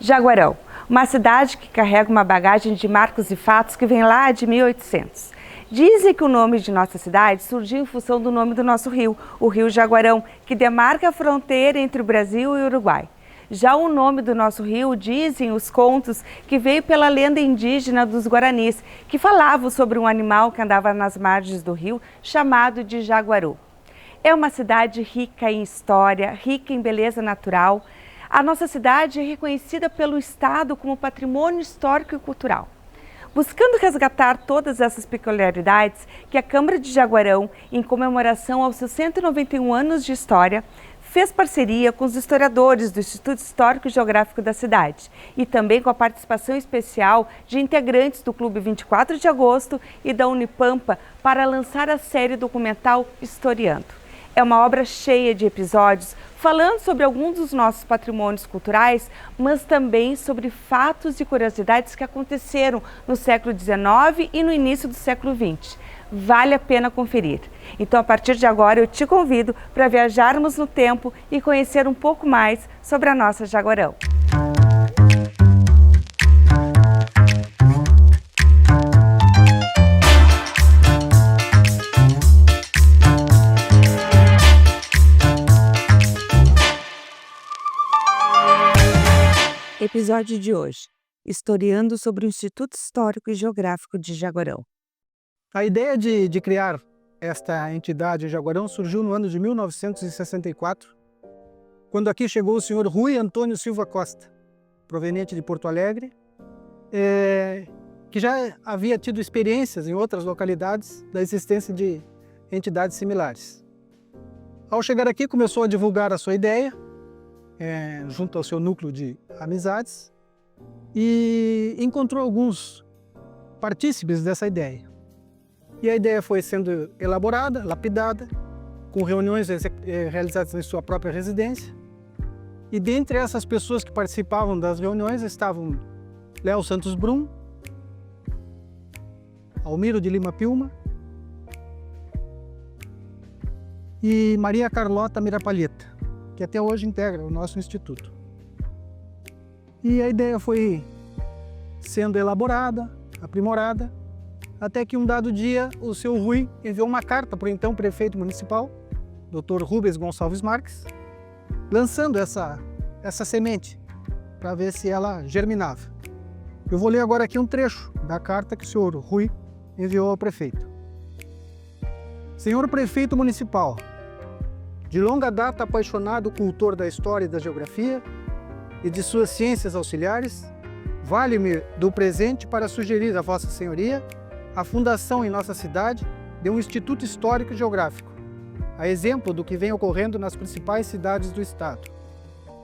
Jaguarão, uma cidade que carrega uma bagagem de marcos e fatos que vem lá de 1800. Dizem que o nome de nossa cidade surgiu em função do nome do nosso rio, o Rio Jaguarão, que demarca a fronteira entre o Brasil e o Uruguai. Já o nome do nosso rio, dizem os contos, que veio pela lenda indígena dos Guaranis, que falavam sobre um animal que andava nas margens do rio, chamado de jaguaru. É uma cidade rica em história, rica em beleza natural. A nossa cidade é reconhecida pelo Estado como patrimônio histórico e cultural. Buscando resgatar todas essas peculiaridades que a Câmara de Jaguarão, em comemoração aos seus 191 anos de história, fez parceria com os historiadores do Instituto Histórico e Geográfico da cidade e também com a participação especial de integrantes do Clube 24 de Agosto e da Unipampa para lançar a série documental Historiando. É uma obra cheia de episódios falando sobre alguns dos nossos patrimônios culturais, mas também sobre fatos e curiosidades que aconteceram no século XIX e no início do século XX. Vale a pena conferir. Então, a partir de agora, eu te convido para viajarmos no tempo e conhecer um pouco mais sobre a nossa Jaguarão. Episódio de hoje, historiando sobre o Instituto Histórico e Geográfico de Jaguarão. A ideia de criar esta entidade Jaguarão surgiu no ano de 1964, quando aqui chegou o senhor Rui Antônio Silva Costa, proveniente de Porto Alegre, que já havia tido experiências em outras localidades da existência de entidades similares. Ao chegar aqui, começou a divulgar a sua ideia, junto ao seu núcleo de amizades, e encontrou alguns partícipes dessa ideia. E a ideia foi sendo elaborada, lapidada, com reuniões realizadas em sua própria residência. E dentre essas pessoas que participavam das reuniões estavam Léo Santos Brum, Almiro de Lima Pilma e Maria Carlota Mirapalheta, que até hoje integra o nosso instituto. E a ideia foi sendo elaborada, aprimorada, até que um dado dia o seu Rui enviou uma carta para o então prefeito municipal, Dr. Rubens Gonçalves Marques, lançando essa semente para ver se ela germinava. Eu vou ler agora aqui um trecho da carta que o senhor Rui enviou ao prefeito. Senhor prefeito municipal, de longa data apaixonado cultor da história e da geografia e de suas ciências auxiliares, vale-me do presente para sugerir a vossa senhoria a fundação em nossa cidade de um Instituto Histórico e Geográfico, a exemplo do que vem ocorrendo nas principais cidades do estado.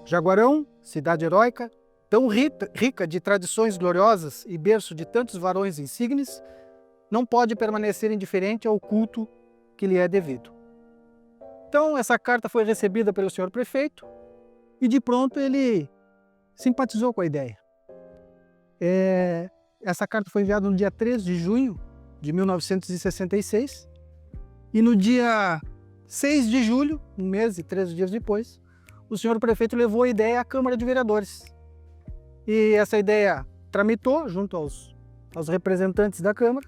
Jaguarão, cidade heróica, tão rica de tradições gloriosas e berço de tantos varões insígnes, não pode permanecer indiferente ao culto que lhe é devido. Então, essa carta foi recebida pelo senhor prefeito e, de pronto, ele simpatizou com a ideia. Essa carta foi enviada no dia 3 de junho de 1966 e no dia 6 de julho, um mês e 13 dias depois, o senhor prefeito levou a ideia à Câmara de Vereadores. E essa ideia tramitou junto aos representantes da Câmara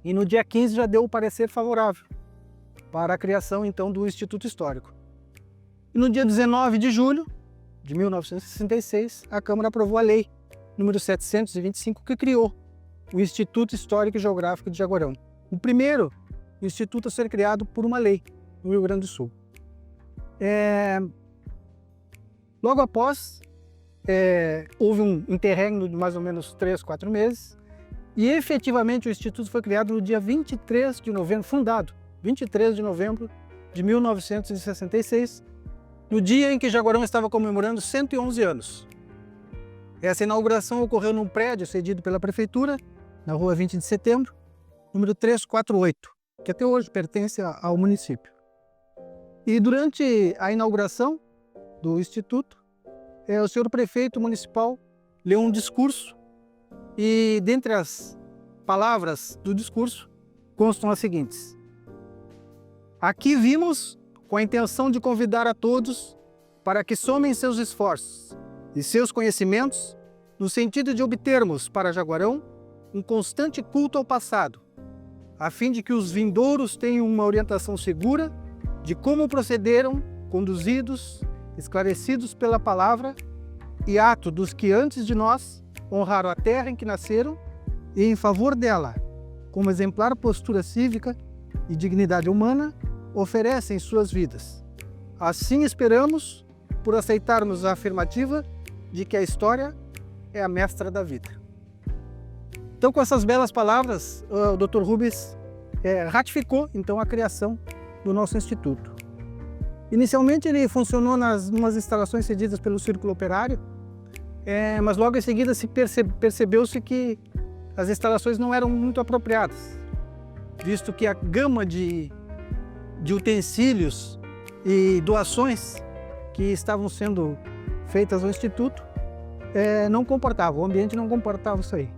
e no dia 15 já deu o parecer favorável para a criação então do Instituto Histórico. E no dia 19 de julho de 1966, a Câmara aprovou a lei número 725, que criou o Instituto Histórico e Geográfico de Jaguarão. O primeiro instituto a ser criado por uma lei no Rio Grande do Sul. Logo após, houve um interregno de mais ou menos 3, 4 meses, e efetivamente o Instituto foi criado no dia 23 de novembro, fundado 23 de novembro de 1966, no dia em que Jaguarão estava comemorando 111 anos. Essa inauguração ocorreu num prédio cedido pela Prefeitura, na rua 20 de setembro, número 348, que até hoje pertence ao município. E durante a inauguração do Instituto, o senhor prefeito municipal leu um discurso e, dentre as palavras do discurso, constam as seguintes. Aqui vimos com a intenção de convidar a todos para que somem seus esforços e seus conhecimentos no sentido de obtermos para Jaguarão um constante culto ao passado, a fim de que os vindouros tenham uma orientação segura de como procederam, conduzidos, esclarecidos pela palavra e ato dos que antes de nós honraram a terra em que nasceram e em favor dela, como exemplar postura cívica e dignidade humana, oferecem suas vidas. Assim esperamos, por aceitarmos a afirmativa de que a história é a mestra da vida. Então, com essas belas palavras, o Dr. Rubens ratificou então a criação do nosso instituto. Inicialmente ele funcionou nas instalações cedidas pelo Círculo Operário, mas logo em seguida percebeu-se que as instalações não eram muito apropriadas, visto que a gama de utensílios e doações que estavam sendo feitas ao Instituto não comportava, o ambiente não comportava isso aí.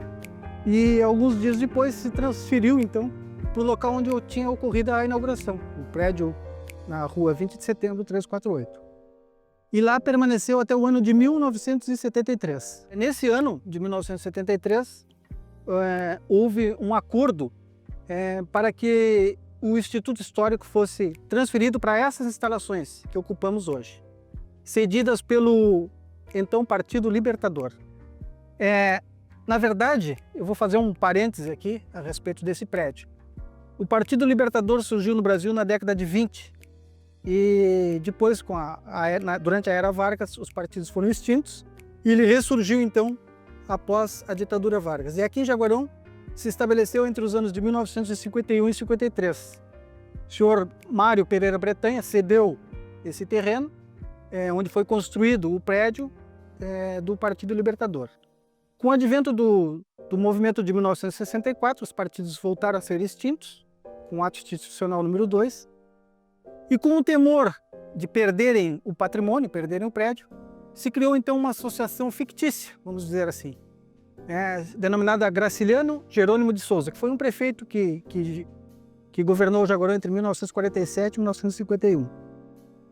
E alguns dias depois se transferiu então para o local onde tinha ocorrido a inauguração, o prédio na rua 20 de setembro 348. E lá permaneceu até o ano de 1973. Nesse ano de 1973, houve um acordo para que o Instituto Histórico fosse transferido para essas instalações que ocupamos hoje, cedidas pelo então Partido Libertador. Na verdade, eu vou fazer um parêntese aqui a respeito desse prédio. O Partido Libertador surgiu no Brasil na década de 20 e depois, durante a Era Vargas, os partidos foram extintos e ele ressurgiu então após a ditadura Vargas. E aqui em Jaguarão se estabeleceu entre os anos de 1951 e 53. O senhor Mário Pereira Bretanha cedeu esse terreno, onde foi construído o prédio do Partido Libertador. Com o advento do movimento de 1964, os partidos voltaram a ser extintos, com o ato institucional número 2, e com o temor de perderem o patrimônio, perderem o prédio, se criou então uma associação fictícia, vamos dizer assim, denominada Graciliano Jerônimo de Souza, que foi um prefeito que governou o Jaguarão entre 1947 e 1951.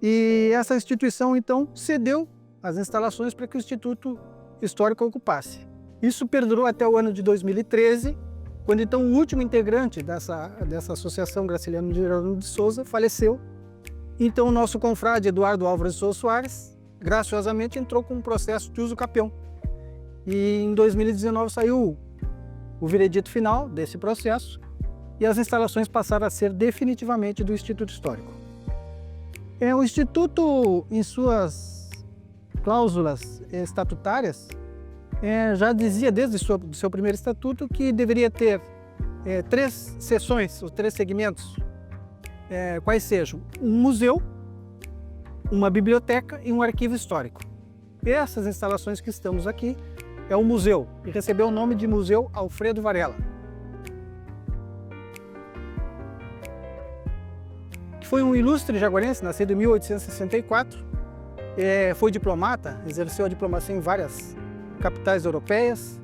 E essa instituição então cedeu as instalações para que o Instituto Histórico ocupasse. Isso perdurou até o ano de 2013, quando então o último integrante dessa associação, Graciliano Jerônimo de Souza, faleceu. Então o nosso confrade Eduardo Álvares de Souza Soares, graciosamente, entrou com um processo de uso capião. E em 2019 saiu o veredito final desse processo e as instalações passaram a ser definitivamente do Instituto Histórico. O Instituto, em suas cláusulas estatutárias, já dizia desde o seu primeiro estatuto que deveria ter 3 seções, ou 3 segmentos, quais sejam um museu, uma biblioteca e um arquivo histórico. Essas instalações que estamos aqui é o museu, e recebeu o nome de Museu Alfredo Varela, que foi um ilustre jaguarense, nascido em 1864, foi diplomata, exerceu a diplomacia em várias capitais europeias,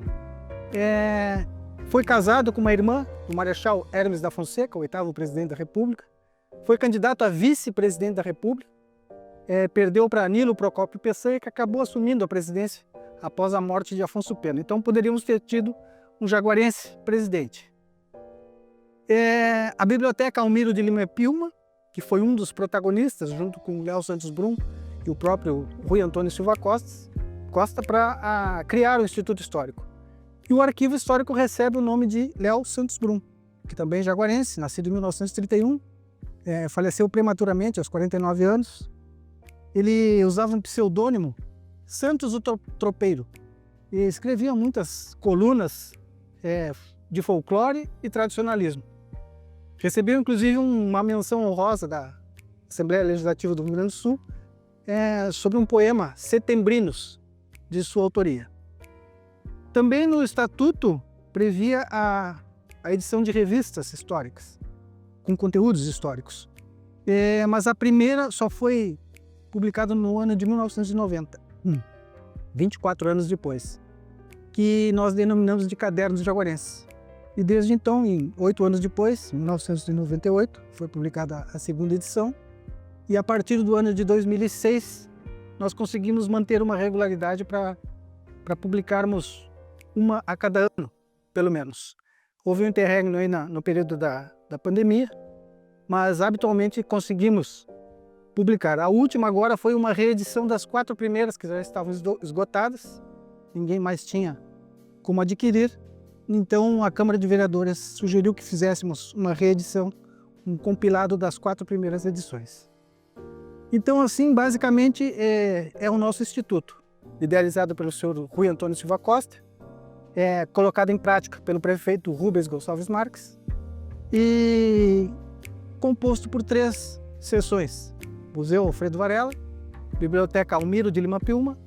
foi casado com uma irmã do Marechal Hermes da Fonseca, o 8º presidente da República, foi candidato a vice-presidente da República, perdeu para Nilo Procópio Peçanha, que acabou assumindo a presidência após a morte de Afonso Pena. Então poderíamos ter tido um jaguarense presidente. A Biblioteca Almiro de Lima Pilma, que foi um dos protagonistas, junto com Léo Santos Brum e o próprio Rui Antônio Silva Costa, para criar o Instituto Histórico. E o Arquivo Histórico recebe o nome de Léo Santos Brum, que também é jaguarense, nascido em 1931, faleceu prematuramente aos 49 anos. Ele usava um pseudônimo, Santos o Tropeiro, e escrevia muitas colunas de folclore e tradicionalismo. Recebeu inclusive uma menção honrosa da Assembleia Legislativa do Rio Grande do Sul sobre um poema Setembrinos, de sua autoria. Também no Estatuto previa a edição de revistas históricas, com conteúdos históricos. Mas a primeira só foi publicada no ano de 1990, 24 anos depois, que nós denominamos de Cadernos Jaguarenses. E desde então, 8 anos depois, em 1998, foi publicada a segunda edição, e a partir do ano de 2006, nós conseguimos manter uma regularidade para publicarmos uma a cada ano, pelo menos. Houve um interregno aí no período da pandemia, mas habitualmente conseguimos publicar. A última agora foi uma reedição das 4 primeiras, que já estavam esgotadas, ninguém mais tinha como adquirir. Então a Câmara de Vereadores sugeriu que fizéssemos uma reedição, um compilado das 4 primeiras edições. Então assim, basicamente, é o nosso instituto, idealizado pelo senhor Rui Antônio Silva Costa, colocado em prática pelo prefeito Rubens Gonçalves Marques e composto por 3 seções: Museu Alfredo Varela, Biblioteca Almiro de Lima Pilma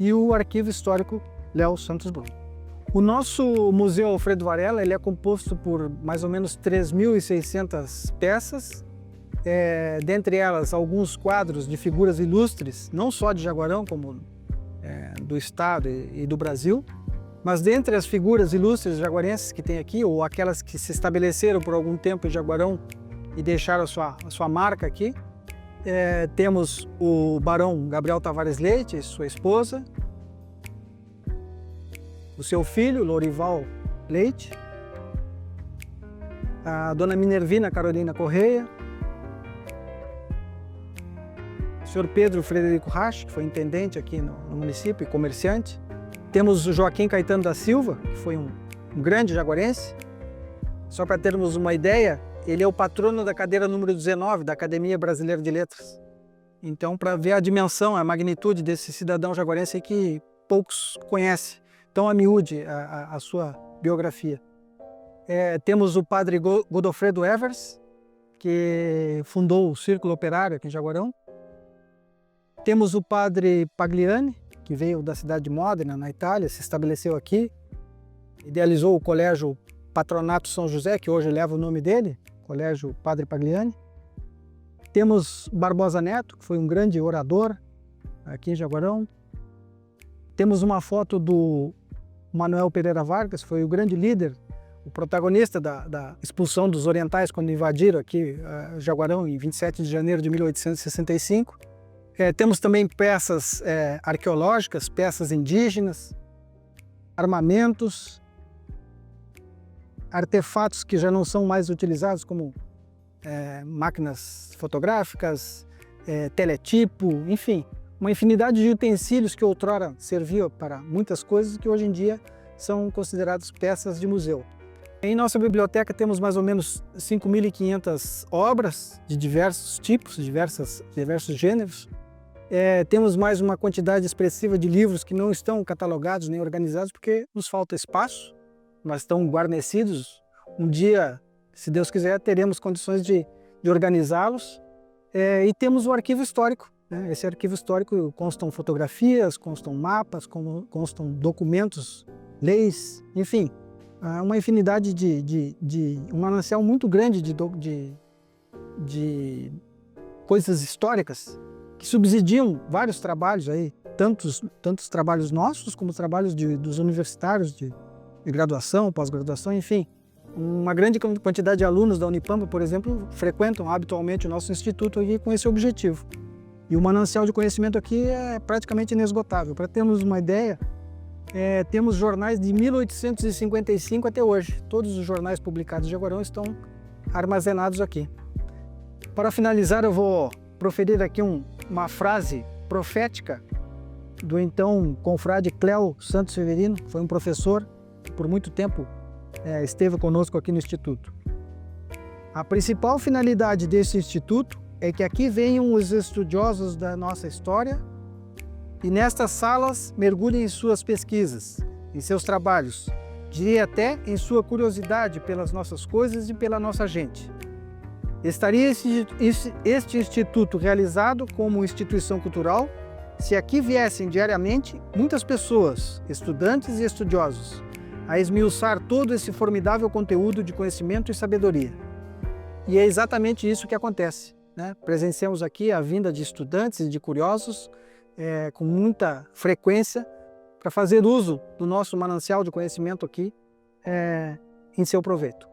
e o Arquivo Histórico Léo Santos Brum. O nosso Museu Alfredo Varela ele é composto por mais ou menos 3.600 peças, dentre elas alguns quadros de figuras ilustres, não só de Jaguarão, como do estado e do Brasil, mas dentre as figuras ilustres jaguarenses que tem aqui, ou aquelas que se estabeleceram por algum tempo em Jaguarão e deixaram a sua marca aqui, temos o Barão Gabriel Tavares Leite e sua esposa, o seu filho, Lorival Leite, a dona Minervina Carolina Correia, o senhor Pedro Frederico Rache, que foi intendente aqui no município e comerciante. Temos o Joaquim Caetano da Silva, que foi um grande jaguarense. Só para termos uma ideia, ele é o patrono da cadeira número 19 da Academia Brasileira de Letras. Então, para ver a dimensão, a magnitude desse cidadão jaguarense que poucos conhecem. Então, a miúde, a sua biografia. Temos o padre Godofredo Evers, que fundou o Círculo Operário aqui em Jaguarão. Temos o padre Pagliani, que veio da cidade de Modena, na Itália, se estabeleceu aqui, idealizou o Colégio Patronato São José, que hoje leva o nome dele, Colégio Padre Pagliani. Temos Barbosa Neto, que foi um grande orador aqui em Jaguarão. Temos uma foto do Manuel Pereira Vargas, foi o grande líder, o protagonista da expulsão dos orientais quando invadiram aqui Jaguarão em 27 de janeiro de 1865. Temos também peças arqueológicas, peças indígenas, armamentos, artefatos que já não são mais utilizados, como máquinas fotográficas, teletipo, enfim, uma infinidade de utensílios que outrora serviam para muitas coisas que hoje em dia são considerados peças de museu. Em nossa biblioteca temos mais ou menos 5.500 obras de diversos tipos, diversos gêneros. Temos mais uma quantidade expressiva de livros que não estão catalogados nem organizados porque nos falta espaço, mas estão guarnecidos. Um dia, se Deus quiser, teremos condições de organizá-los. E temos o arquivo histórico. Esse arquivo histórico constam fotografias, constam mapas, constam documentos, leis, enfim, uma infinidade um manancial muito grande de coisas históricas que subsidiam vários trabalhos aí, tantos trabalhos nossos como trabalhos dos universitários de graduação, pós-graduação, enfim. Uma grande quantidade de alunos da Unipampa, por exemplo, frequentam habitualmente o nosso instituto aqui com esse objetivo. E o manancial de conhecimento aqui é praticamente inesgotável. Para termos uma ideia, temos jornais de 1855 até hoje. Todos os jornais publicados de Jaguarão estão armazenados aqui. Para finalizar, eu vou proferir aqui uma frase profética do então confrade Cléo Santos Severino, que foi um professor que por muito tempo esteve conosco aqui no Instituto. A principal finalidade desse Instituto é que aqui venham os estudiosos da nossa história e nestas salas mergulhem em suas pesquisas, em seus trabalhos, diria até em sua curiosidade pelas nossas coisas e pela nossa gente. Estaria este Instituto realizado como instituição cultural se aqui viessem diariamente muitas pessoas, estudantes e estudiosos, a esmiuçar todo esse formidável conteúdo de conhecimento e sabedoria. E é exatamente isso que acontece. Presenciamos aqui a vinda de estudantes e de curiosos com muita frequência para fazer uso do nosso manancial de conhecimento aqui em seu proveito.